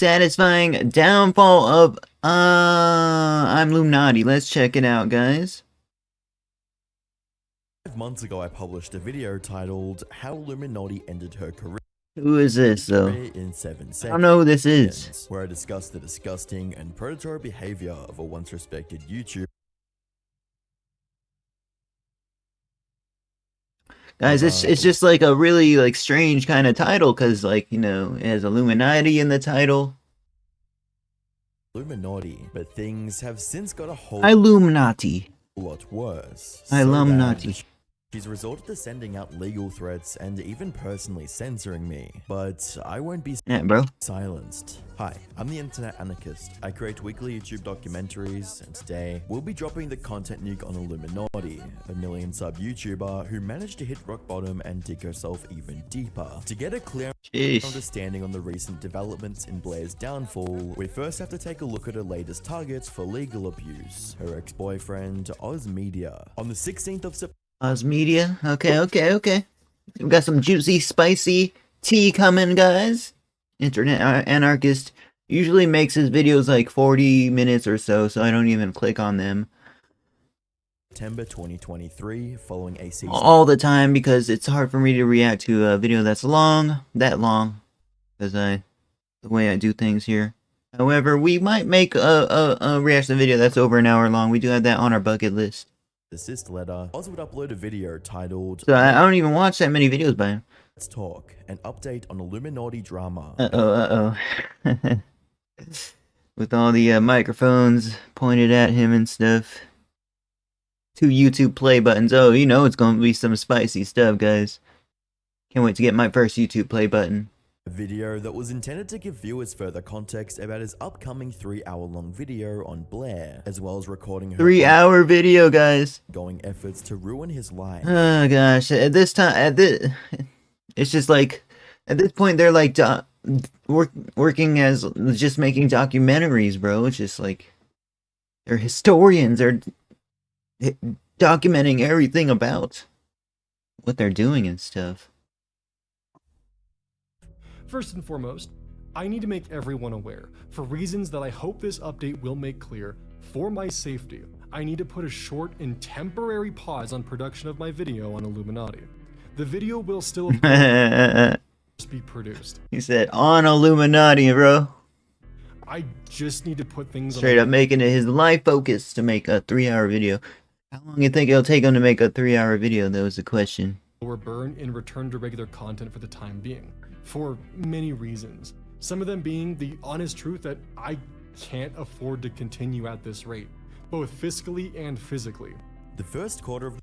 satisfying downfall of I'm Illuminati. Let's check it out, guys. 5 months ago, I published a video titled "How Illuminati Ended Her Career Who is this, though? in 7 Seconds," I don't know who this is. where I discuss the disgusting and predatory behavior of a once respected YouTuber. Guys, it's just like a really like strange kind of title, because like, you know, it has Illuminati in the title. Illuminati, but things have since got a whole Illuminati. lot worse. Illuminati. She's resorted to sending out legal threats and even personally censoring me, but I won't be silenced. Hi, I'm the Internet Anarchist. I create weekly YouTube documentaries, and today we'll be dropping the content nuke on Illuminati, a million sub YouTuber who managed to hit rock bottom and dig herself even deeper. To get a clear understanding on the recent developments in Blair's downfall, we first have to take a look at her latest targets for legal abuse, her ex-boyfriend, Oz Media. On the 16th of September, Oz Media. Okay. We've got some juicy, spicy tea coming, guys. Internet Anarchist usually makes his videos like 40 minutes or so I don't even click on them. September 2023, following a season all the time, because it's hard for me to react to a video that's long, because the way I do things here. However, we might make a reaction video that's over an hour long. We do have that on our bucket list. Assist letter, Oz would upload a video titled So I don't even watch that many videos by him. Let's Talk, an update on Illuminati drama. With all the microphones pointed at him and stuff. 2 YouTube play buttons. Oh, you know it's gonna be some spicy stuff, guys. Can't wait to get my first YouTube play button. A video that was intended to give viewers further context about his upcoming 3-hour-long video on Blair, as well as recording her 3-hour video, guys. Ongoing efforts to ruin his life. Oh gosh, at this time, it's just like, at this point they're like working as just making documentaries, bro. It's just like they're historians. They're documenting everything about what they're doing and stuff. First and foremost, I need to make everyone aware, for reasons that I hope this update will make clear. For my safety, I need to put a short and temporary pause on production of my video on Illuminati. The video will still be produced. He said, on Illuminati, bro. I just need to put things straight up making it his life focus to make a 3-hour video. How long do you think it'll take him to make a 3-hour video? That was the question. Or burn and return to regular content for the time being, for many reasons. Some of them being the honest truth that I can't afford to continue at this rate, both fiscally and physically. The first quarter of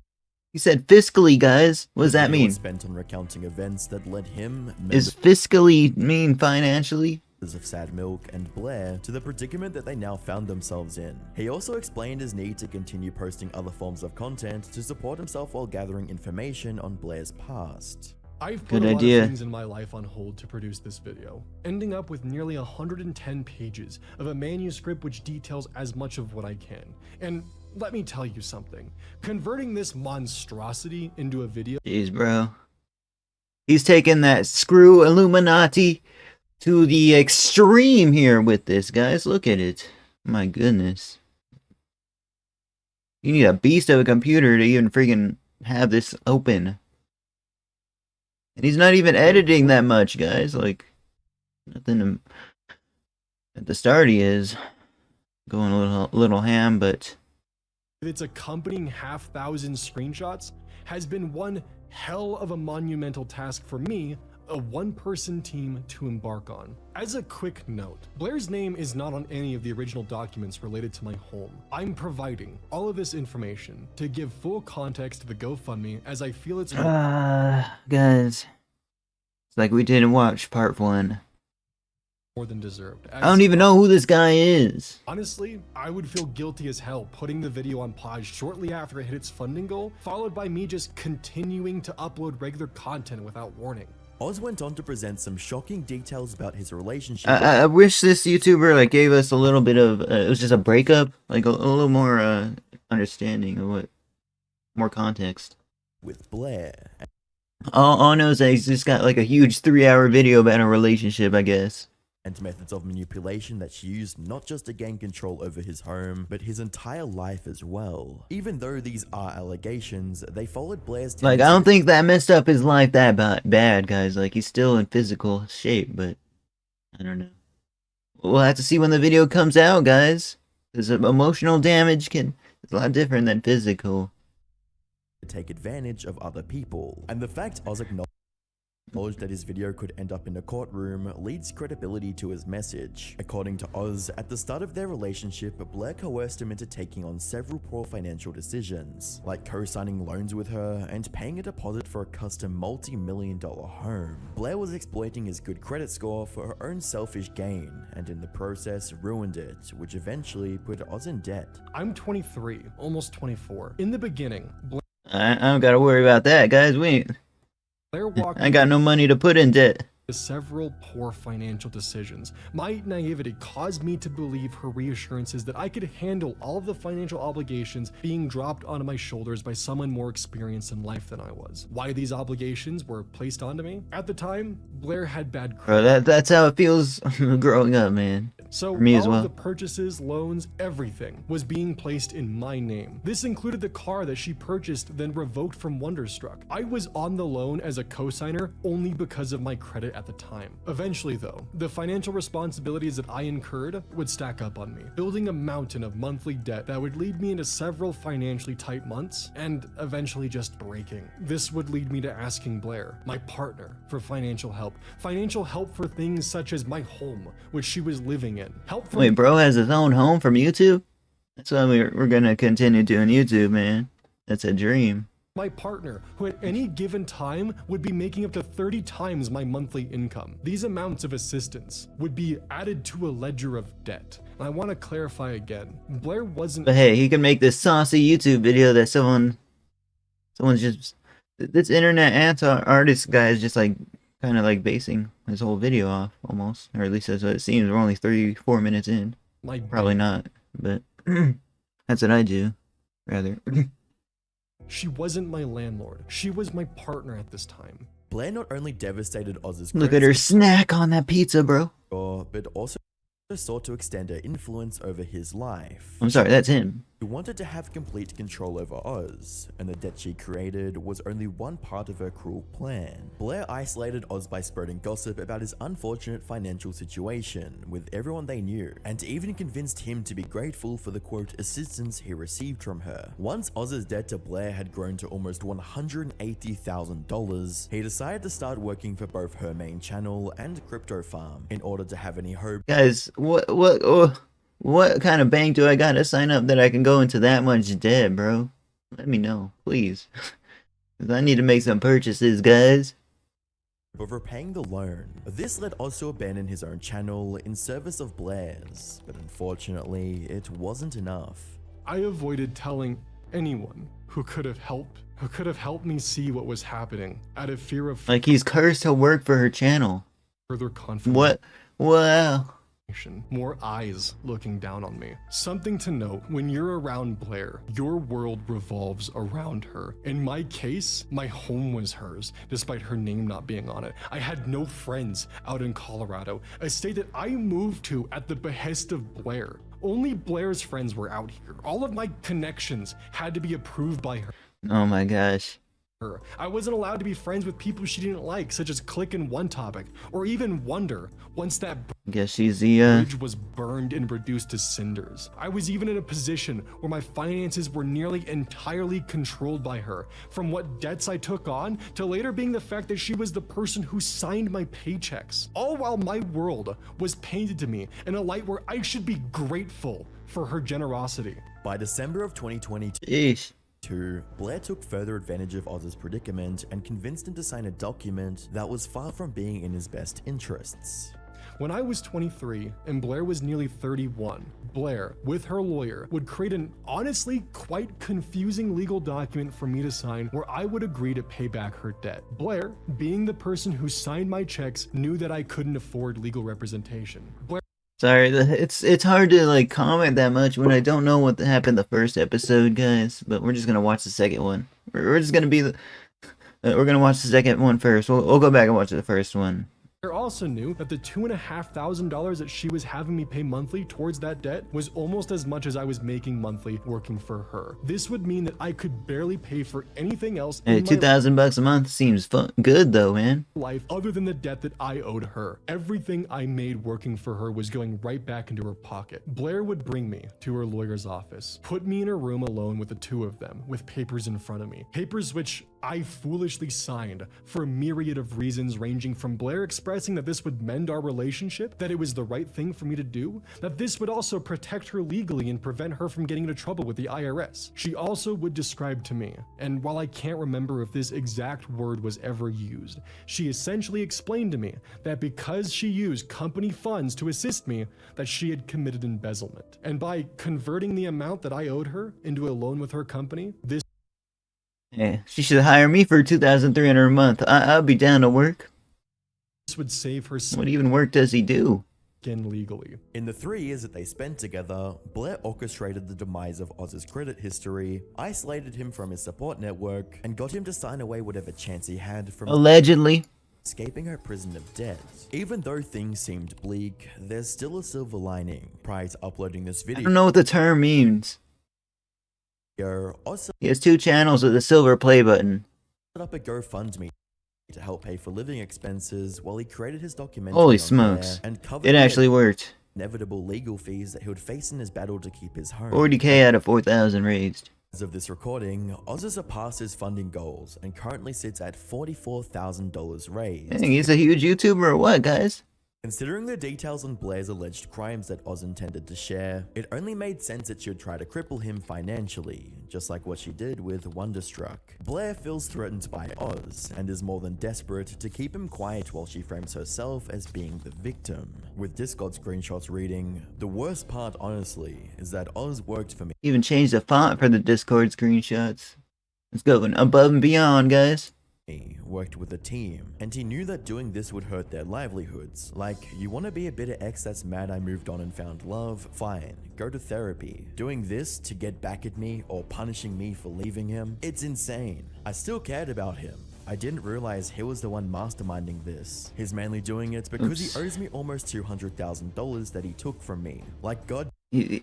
he said fiscally, guys. What does that mean? Spent on recounting events that led him, is fiscally mean financially? Of Sad Milk and Blair to the predicament that they now found themselves in. He also explained his need to continue posting other forms of content to support himself while gathering information on Blair's past. I've put a lot of things in my life on hold to produce this video, ending up with nearly 110 pages of a manuscript which details as much of what I can. And let me tell you something, converting this monstrosity into a video— Jeez, bro. He's taking that screw Illuminati to the extreme here with this, guys. Look at it. My goodness. You need a beast of a computer to even freaking have this open. And he's not even editing that much, guys. Like, nothing to, at the start he is going a little ham, but its accompanying 1,000 screenshots has been one hell of a monumental task for me, a one-person team, to embark on. As a quick note, Blair's name is not on any of the original documents related to my home. I'm providing all of this information to give full context to the GoFundMe, as I feel it's guys, it's like we didn't watch part 1. More than deserved. I don't even know who this guy is. Honestly, I would feel guilty as hell putting the video on pause shortly after it hit its funding goal, followed by me just continuing to upload regular content without warning. Oz went on to present some shocking details about his relationship. I wish this YouTuber like gave us a little bit of it was just a breakup, like a little more understanding of what, more context with Blair. All I know is that he's just got like a huge 3-hour video about a relationship, I guess. and methods of manipulation that she used not just to gain control over his home, but his entire life as well. Even though these are allegations, they followed Blair's Like, I don't think that messed up his life that bad, guys. Like, he's still in physical shape, but I don't know. We'll have to see when the video comes out, guys. Because emotional damage is a lot different than physical. To take advantage of other people. And the fact Oz acknowledged that his video could end up in a courtroom leads credibility to his message. According to Oz, at the start of their relationship, Blair coerced him into taking on several poor financial decisions, like co-signing loans with her and paying a deposit for a custom multi-million-dollar home. Blair was exploiting his good credit score for her own selfish gain, and in the process ruined it, which eventually put Oz in debt. I'm 23, almost 24. In the beginning, I don't gotta worry about that, guys. Blair walked I got no money to put in debt. several poor financial decisions. My naivety caused me to believe her reassurances that I could handle all of the financial obligations being dropped onto my shoulders by someone more experienced in life than I was. Why these obligations were placed onto me? At the time, Blair had bad credit. Bro, that's how it feels growing up, man. So For me as all well. of the purchases, loans, everything was being placed in my name. This included the car that she purchased then revoked from Wonderstruck. I was on the loan as a co-signer only because of my credit at the time. Eventually though, the financial responsibilities that I incurred would stack up on me, building a mountain of monthly debt that would lead me into several financially tight months and eventually just breaking. This would lead me to asking Blair, my partner, for financial help for things such as my home, which she was living in. Help from Wait, bro has his own home from YouTube? That's why we're gonna continue doing YouTube, man. That's a dream. my partner, who at any given time would be making up to 30 times my monthly income. These amounts of assistance would be added to a ledger of debt. And I want to clarify again, Blair wasn't— But hey, he can make this saucy YouTube video that someone's just, this internet anti-artist guy is just like, kind of like basing his whole video off, almost. Or at least that's what it seems. We're only 3-4 minutes in. my Probably not, but that's what I do, rather. She wasn't my landlord. She was my partner at this time. Blair not only devastated Oz's Look at her snack on that pizza, bro. score, but also sought to extend her influence over his life. I'm sorry, that's him. She wanted to have complete control over Oz, and the debt she created was only one part of her cruel plan. Blair isolated Oz by spreading gossip about his unfortunate financial situation with everyone they knew, and even convinced him to be grateful for the quote assistance he received from her. Once Oz's debt to Blair had grown to almost $180,000, he decided to start working for both her main channel and crypto farm in order to have any hope. Guys, what kind of bank do I gotta sign up that I can go into that much debt, bro? Let me know, please. 'Cause I need to make some purchases, guys. Of repaying the loan. This led Oz to abandon his own channel in service of Blair's, but unfortunately, it wasn't enough. I avoided telling anyone who could have helped me see what was happening out of fear of Like, he's cursed to work for her channel. further confirmation. What? Wow. More eyes looking down on me. Something to note, when you're around Blair, your world revolves around her. In my case, my home was hers, despite her name not being on it. I had no friends out in Colorado, a state that I moved to at the behest of Blair. Only Blair's friends were out here. All of my connections had to be approved by her. Oh my gosh. I wasn't allowed to be friends with people she didn't like, such as Click and One Topic, or even Wonder, once that I guess she's the, bridge was burned and reduced to cinders. I was even in a position where my finances were nearly entirely controlled by her, from what debts I took on to later being the fact that she was the person who signed my paychecks. All while my world was painted to me in a light where I should be grateful for her generosity. By December of 2022, Jeez. Blair took further advantage of Oz's predicament and convinced him to sign a document that was far from being in his best interests. When I was 23 and Blair was nearly 31, Blair, with her lawyer, would create an honestly quite confusing legal document for me to sign where I would agree to pay back her debt. Blair, being the person who signed my checks, knew that I couldn't afford legal representation. Blair Sorry, it's hard to like comment that much when I don't know what happened the first episode, guys. But we're just gonna watch the second one. We're just gonna be we're gonna watch the second one first. We'll go back and watch the first one Blair also knew that the $2,500 that she was having me pay monthly towards that debt was almost as much as I was making monthly working for her. This would mean that I could barely pay for anything else Hey, in my $2,000 a month seems good though, man. life other than the debt that I owed her. Everything I made working for her was going right back into her pocket. Blair would bring me to her lawyer's office, put me in a room alone with the two of them, with papers in front of me. Papers which I foolishly signed for a myriad of reasons, ranging from Blair expressing that this would mend our relationship, that it was the right thing for me to do, that this would also protect her legally and prevent her from getting into trouble with the IRS. She also would describe to me, and while I can't remember if this exact word was ever used, she essentially explained to me that because she used company funds to assist me, that she had committed embezzlement. And by converting the amount that I owed her into a loan with her company, this Yeah, she should hire me for $2,300 a month. I'll be down to work. would save her What even work does he do? skin legally. In the 3 years that they spent together, Blair orchestrated the demise of Oz's credit history, isolated him from his support network, and got him to sign away whatever chance he had from Allegedly. escaping her prison of debt. Even though things seemed bleak, there's still a silver lining. Prior to uploading this I video, don't know what the term means. Oz He has 2 channels with a silver play button. set up a GoFundMe to help pay for living expenses while he created his documentary Holy on smokes. Blair and covered It the actually worked. inevitable legal fees that he would face in his battle to keep his home. 40K out of 4,000 raised. As of this recording, Oz has surpassed his funding goals and currently sits at $44,000 raised. Dang, he's a huge YouTuber or what, guys? Considering the details on Blair's alleged crimes that Oz intended to share, it only made sense that she would try to cripple him financially, just like what she did with Wonderstruck. Blair feels threatened by Oz and is more than desperate to keep him quiet while she frames herself as being the victim. With Discord screenshots reading, "The worst part, honestly, is that Oz worked for me." Even changed the font for the Discord screenshots. Let's go above and beyond, guys. Worked with a team, and he knew that doing this would hurt their livelihoods. Like, you want to be a bitter ex that's mad I moved on and found love? Fine, go to therapy. Doing this to get back at me or punishing me for leaving him? It's insane. I still cared about him. I didn't realize he was the one masterminding this. He's mainly doing it because he owes me almost $200,000 that he took from me. Like, god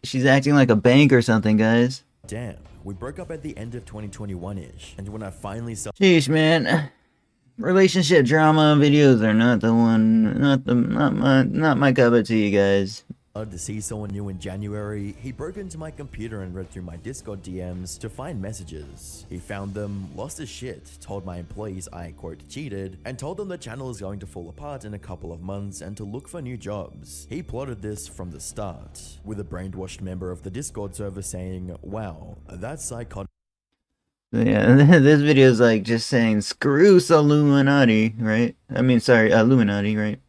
She's acting like a bank or something, guys. damn. We broke up at the end of 2021-ish, and when I finally saw Sheesh, man. Relationship drama videos are not the one, not my cup of tea, guys. to see someone new in January, he broke into my computer and read through my Discord DMs to find messages. He found them, lost his shit, told my employees I quote cheated, and told them the channel is going to fall apart in a couple of months and to look for new jobs. He plotted this from the start, with a brainwashed member of the Discord server saying, "Wow, that's psychotic." Yeah, this video is like just saying screw Illuminati, right? I mean, sorry, Illuminati, right?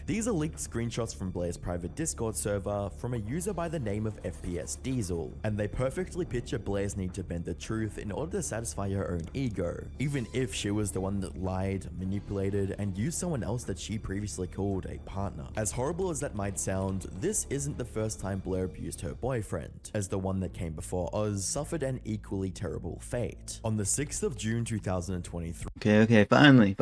These are leaked screenshots from Blair's private Discord server from a user by the name of FPS Diesel, and they perfectly picture Blair's need to bend the truth in order to satisfy her own ego, even if she was the one that lied, manipulated, and used someone else that she previously called a partner. As horrible as that might sound, this isn't the first time Blair abused her boyfriend, as the one that came before Oz suffered an equally terrible fate. On the 6th of June 2023, Okay, finally.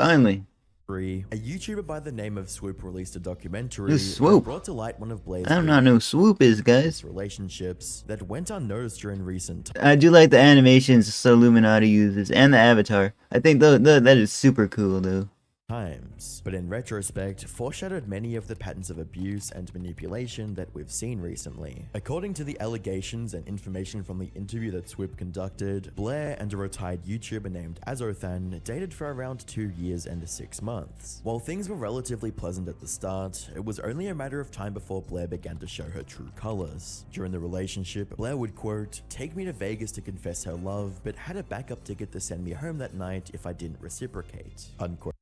a YouTuber by the name of Swoop released a documentary Who's Swoop? that brought to light one of Blair's I do not know who Swoop is, guys. relationships that went unnoticed during recent I do like the animations Illuminati uses and the avatar. I think that is super cool, though. times, but in retrospect, foreshadowed many of the patterns of abuse and manipulation that we've seen recently. According to the allegations and information from the interview that Swoop conducted, Blair and a retired YouTuber named Azothan dated for around 2 years and 6 months. While things were relatively pleasant at the start, it was only a matter of time before Blair began to show her true colors. During the relationship, Blair would quote, "Take me to Vegas to confess her love, but had a backup ticket to send me home that night if I didn't reciprocate," unquote.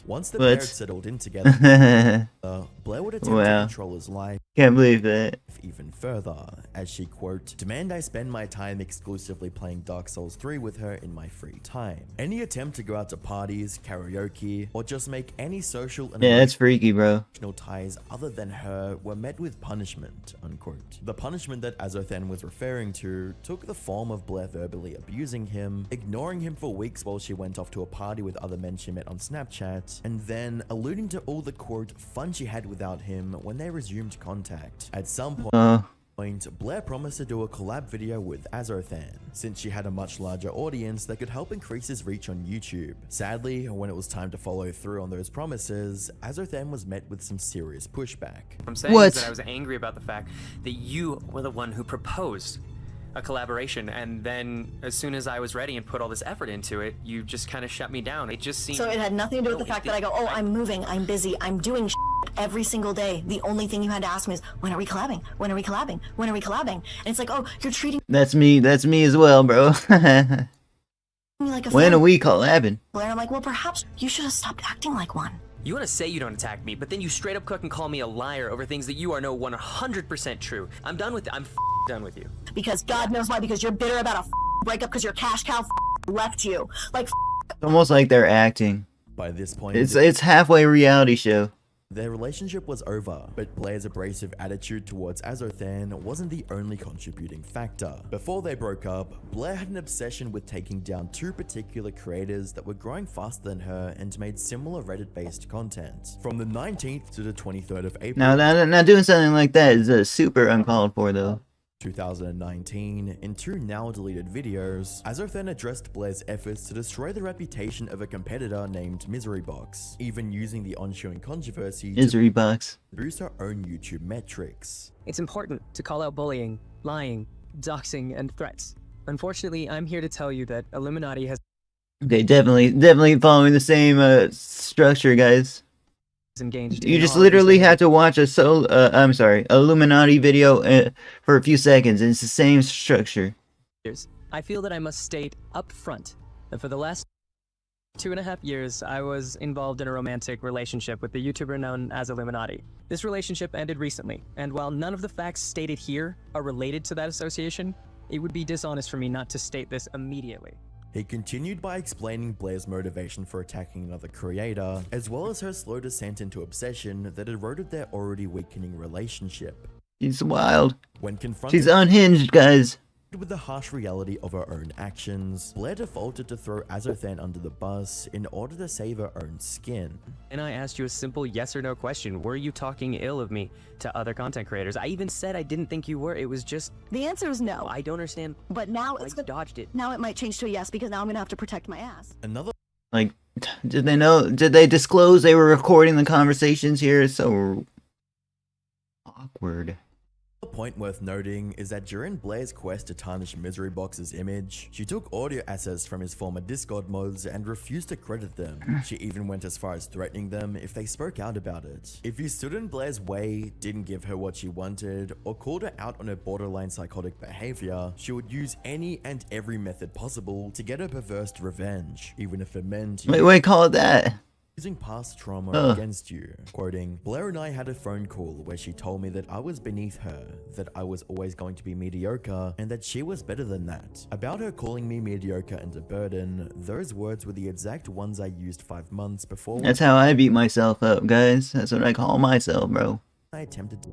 Once the pair had settled in together, Blair would attempt to control his life. Can't believe that. Even further, as she, quote, demand I spend my time exclusively playing Dark Souls 3 with her in my free time. Any attempt to go out to parties, karaoke, or just make any social and Yeah, that's freaky, bro. emotional ties other than her were met with punishment, unquote. The punishment that Azothan was referring to took the form of Blair verbally abusing him, ignoring him for weeks while she went off to a party with other men she met on Snapchat, and then alluding to all the, quote, fun she had without him when they resumed contact. At some point, Blair promised to do a collab video with Azothan, since she had a much larger audience that could help increase his reach on YouTube. Sadly, when it was time to follow through on those promises, Azothan was met with some serious pushback. What I'm saying is that I was angry about the fact that you were the one who proposed a collaboration, and then as soon as I was ready and put all this effort into it, you just kind of shut me down. It just seemed... So it had nothing to do with the fact that I go, oh, I'm moving, I'm busy, I'm doing every single day. The only thing you had to ask me is, when are we collabing? When are we collabing? When are we collabing? And it's like, oh, you're treating That's me as well, bro. me like a When fan. are we collabing? Blair, I'm like, well, perhaps you should have stopped acting like one. You want to say you don't attack me, but then you straight up cook and call me a liar over things that you are no 100% true. I'm done with it. I'm done with you. Because God knows why, because you're bitter about a breakup because your cash cow left you. Like, It's almost like they're acting. By this point, It's halfway reality show. their relationship was over, but Blair's abrasive attitude towards Azothan wasn't the only contributing factor. Before they broke up, Blair had an obsession with taking down two particular creators that were growing faster than her and made similar Reddit-based content. From the 19th to the 23rd of April Now doing something like that is super uncalled for, though. 2019, in two now-deleted videos, Azothan addressed Blair's efforts to destroy the reputation of a competitor named Miserybox, even using the ensuing controversy Misery box. to boost her own YouTube metrics. It's important to call out bullying, lying, doxing, and threats. Unfortunately, I'm here to tell you that Illuminati has Okay, definitely following the same structure, guys. engaged You in just all of literally these have to watch a Illuminati video for a few seconds, and it's the same structure. behaviors. I feel that I must state up front that for the last 2.5 years, I was involved in a romantic relationship with the YouTuber known as Illuminati. This relationship ended recently, and while none of the facts stated here are related to that association, it would be dishonest for me not to state this immediately. He continued by explaining Blair's motivation for attacking another creator, as well as her slow descent into obsession that eroded their already weakening relationship. She's wild. When confronted She's unhinged, guys. with the harsh reality of her own actions, Blair defaulted to throw Azothan under the bus in order to save her own skin. And I asked you a simple yes or no question. Were you talking ill of me to other content creators? I even said I didn't think you were. It was just... the answer is no. I don't understand. But now I it's dodged it. now it might change to a yes because now I'm gonna have to protect my ass. Another Like, did they disclose they were recording the conversations here? It's so awkward. point worth noting is that during Blair's quest to tarnish Miserybox's image, she took audio assets from his former Discord mods and refused to credit them. She even went as far as threatening them if they spoke out about it. If you stood in Blair's way, didn't give her what she wanted, or called her out on her borderline psychotic behavior, she would use any and every method possible to get her perverse revenge, even if it meant Wait, call it that. using past trauma against you. Quoting, Blair and I had a phone call where she told me that I was beneath her, that I was always going to be mediocre, and that she was better than that. About her calling me mediocre and a burden, those words were the exact ones I used 5 months before That's how I beat myself up, guys. That's what I call myself, bro. I attempted to.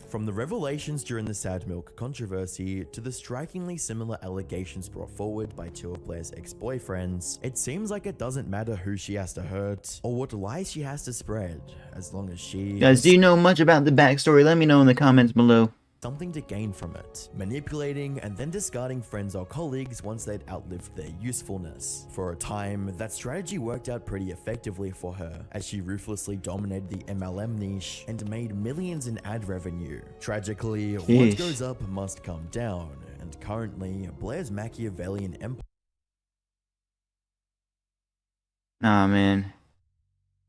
From the revelations during the Sad Milk controversy to the strikingly similar allegations brought forward by two of Blair's ex-boyfriends, it seems like it doesn't matter who she has to hurt or what lies she has to spread, as long as she... Guys, do you know much about the backstory? Let me know in the comments below. something to gain from it, manipulating and then discarding friends or colleagues once they'd outlived their usefulness. For a time, that strategy worked out pretty effectively for her, as she ruthlessly dominated the MLM niche and made millions in ad revenue. Tragically, what Sheesh. goes up must come down, and currently, Blair's Machiavellian empire Nah, man.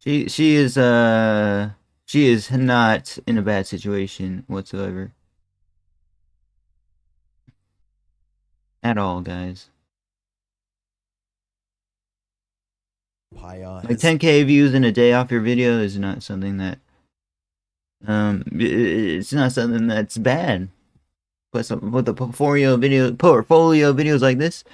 She is not in a bad situation whatsoever. At all, guys. Like has 10K views in a day off your video is not something that It's not something that's bad. But with the portfolio videos like this,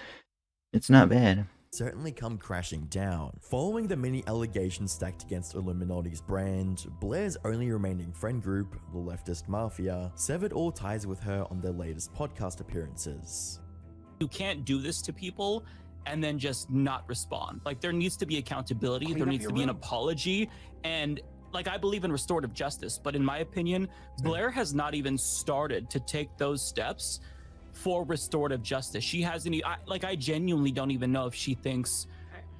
it's not bad. Certainly come crashing down. Following the many allegations stacked against Illuminati's brand, Blair's only remaining friend group, the Leftist Mafia, severed all ties with her on their latest podcast appearances. You can't do this to people and then just not respond. Like, there needs to be accountability, there needs to be an apology, and like, I believe in restorative justice, but in my opinion, Blair has not even started to take those steps for restorative justice. She hasn't, I genuinely don't even know if she thinks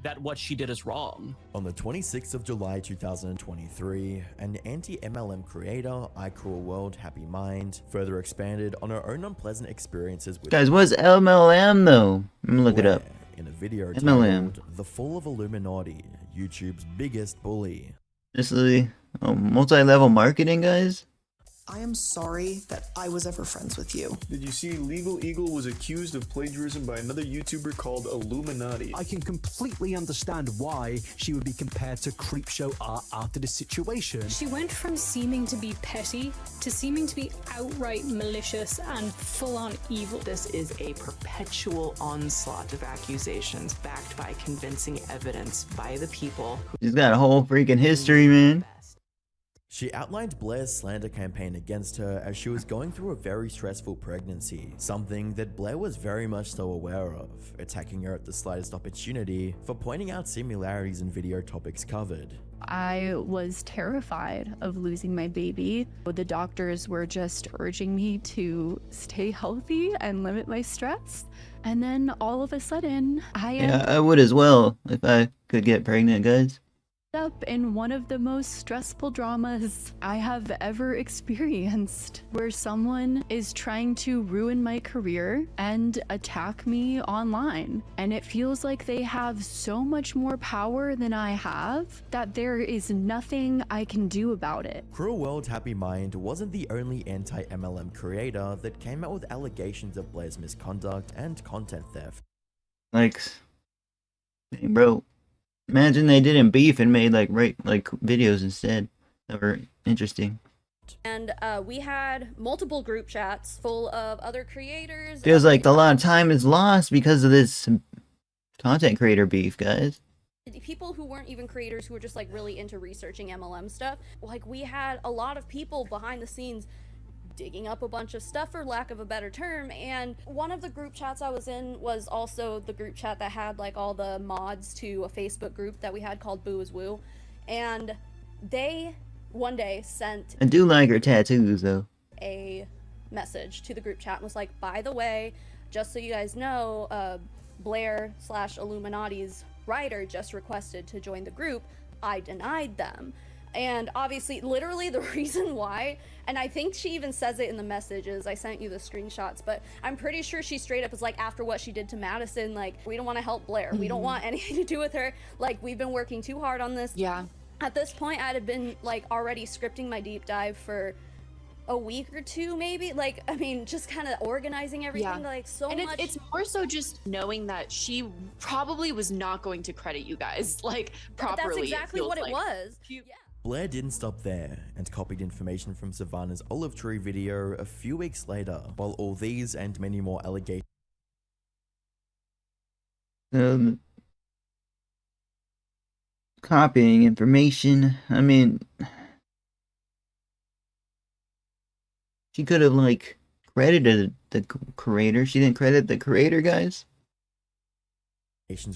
that what she did is wrong. On the 26th of July 2023, an anti-MLM creator, iCruelWorld Happy Mind, further expanded on her own unpleasant experiences with— Guys, what's MLM though? Let me look it up. In a video MLM. titled The Fall of Illuminati, YouTube's biggest bully. This is multi-level marketing, guys. I am sorry that I was ever friends with you. Did you see Legal Eagle was accused of plagiarism by another YouTuber called Illuminati? I can completely understand why she would be compared to Creepshow Art after this situation. She went from seeming to be petty to seeming to be outright malicious and full-on evil. This is a perpetual onslaught of accusations backed by convincing evidence by the people. She's got a whole freaking history, man. She outlined Blair's slander campaign against her as she was going through a very stressful pregnancy, something that Blair was very much so aware of, attacking her at the slightest opportunity for pointing out similarities in video topics covered. I was terrified of losing my baby. The doctors were just urging me to stay healthy and limit my stress. And then all of a sudden, I would as well if I could get pregnant, guys. Up in one of the most stressful dramas I have ever experienced, where someone is trying to ruin my career and attack me online. And it feels like they have so much more power than I have that there is nothing I can do about it. Cruel World Happy Mind wasn't the only anti-MLM creator that came out with allegations of Blair's misconduct and content theft. Like, bro. Imagine they didn't beef and made like videos instead that were interesting. And we had multiple group chats full of other creators. Feels like a lot of time is lost because of this content creator beef, guys. People who weren't even creators, who were just like really into researching MLM stuff. Like, we had a lot of people behind the scenes digging up a bunch of stuff, for lack of a better term. And one of the group chats I was in was also the group chat that had like all the mods to a Facebook group that we had called Boo Is Woo. And they one day sent— I do like her tattoos though. A message to the group chat and was like, by the way, just so you guys know, Blair/Illuminati's writer just requested to join the group. I denied them. And obviously, literally the reason why, and I think she even says it in the messages, I sent you the screenshots, but I'm pretty sure she straight up is like, after what she did to Madison, like, we don't want to help Blair. We don't want anything to do with her. Like, we've been working too hard on this. Yeah. At this point, I'd have been like already scripting my deep dive for a week or two, maybe. Like, I mean, just kind of organizing everything, like so and much. It's more so just knowing that she probably was not going to credit you guys, like, properly. That's exactly what it was. Yeah. Blair didn't stop there and copied information from Savannah's Olive Tree video a few weeks later, while all these and many more allegations copying information. I mean, she could have like credited the creator. She didn't credit the creator, guys.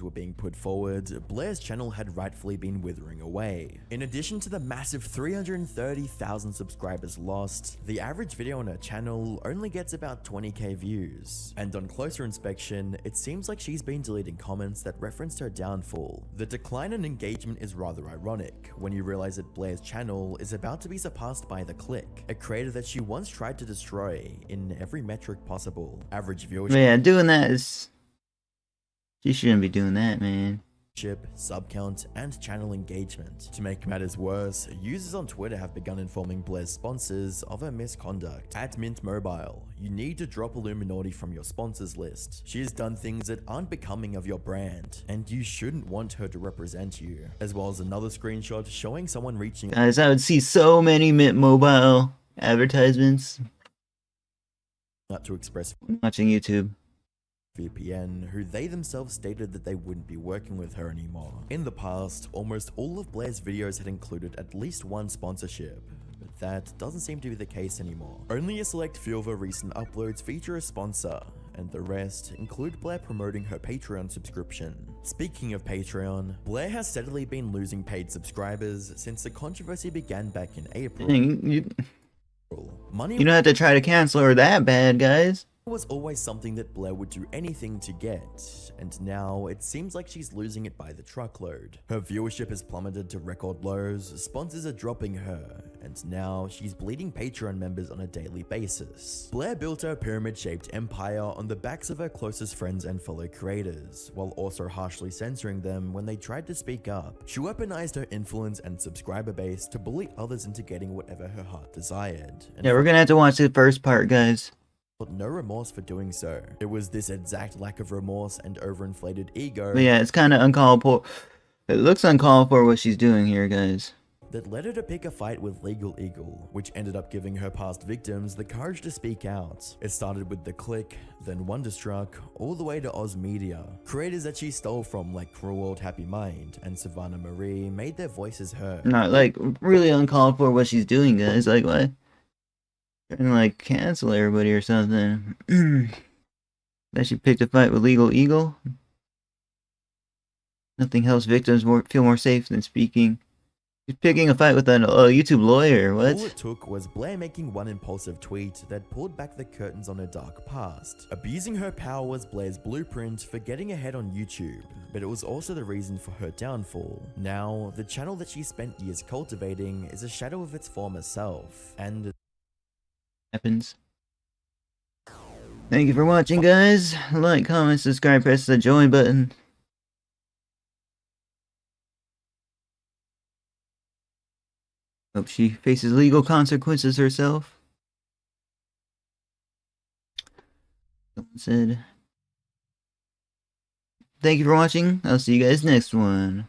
were being put forward, Blair's channel had rightfully been withering away. In addition to the massive 330,000 subscribers lost, the average video on her channel only gets about 20k views. And on closer inspection, it seems like she's been deleting comments that referenced her downfall. The decline in engagement is rather ironic when you realize that Blair's channel is about to be surpassed by The Click, a creator that she once tried to destroy in every metric possible. Average viewership— Yeah, doing that is... She shouldn't be doing that, man. sub count, and channel engagement. To make matters worse, users on Twitter have begun informing Blair's sponsors of her misconduct. At Mint Mobile, you need to drop Illuminati from your sponsors list. She has done things that aren't becoming of your brand, and you shouldn't want her to represent you. As well as another screenshot showing someone reaching— Guys, I would see so many Mint Mobile advertisements. Not to express watching YouTube. VPN, who they themselves stated that they wouldn't be working with her anymore. In the past, almost all of Blair's videos had included at least one sponsorship, but that doesn't seem to be the case anymore. Only a select few of her recent uploads feature a sponsor, and the rest include Blair promoting her Patreon subscription. Speaking of Patreon, Blair has steadily been losing paid subscribers since the controversy began back in April. Dang, you don't have to try to cancel her that bad, guys. Was always something that Blair would do anything to get, and now it seems like she's losing it by the truckload. Her viewership has plummeted to record lows, sponsors are dropping her, and now she's bleeding Patreon members on a daily basis. Blair built her pyramid-shaped empire on the backs of her closest friends and fellow creators, while also harshly censoring them when they tried to speak up. She weaponized her influence and subscriber base to bully others into getting whatever her heart desired. Yeah, we're gonna have to watch the first part, guys. But no remorse for doing so. It was this exact lack of remorse and overinflated ego— But yeah, it's kind of uncalled for. It looks uncalled for what she's doing here, guys. that led her to pick a fight with Legal Eagle, which ended up giving her past victims the courage to speak out. It started with The Click, then Wonderstruck, all the way to Oz Media. Creators that she stole from like Cruel World Happy Mind and Savannah Marie made their voices heard. Not like really uncalled for what she's doing, guys. Like what? Trying to like cancel everybody or something. That she picked a fight with Legal Eagle. Nothing helps victims feel more safe than speaking. She's picking a fight with a YouTube lawyer. What? All it took was Blair making one impulsive tweet that pulled back the curtains on her dark past. Abusing her power was Blair's blueprint for getting ahead on YouTube, but it was also the reason for her downfall. Now, the channel that she spent years cultivating is a shadow of its former self, and happens. Thank you for watching, guys. Like, comment, subscribe, press the join button. Hope she faces legal consequences herself. Someone said. Thank you for watching. I'll see you guys next one.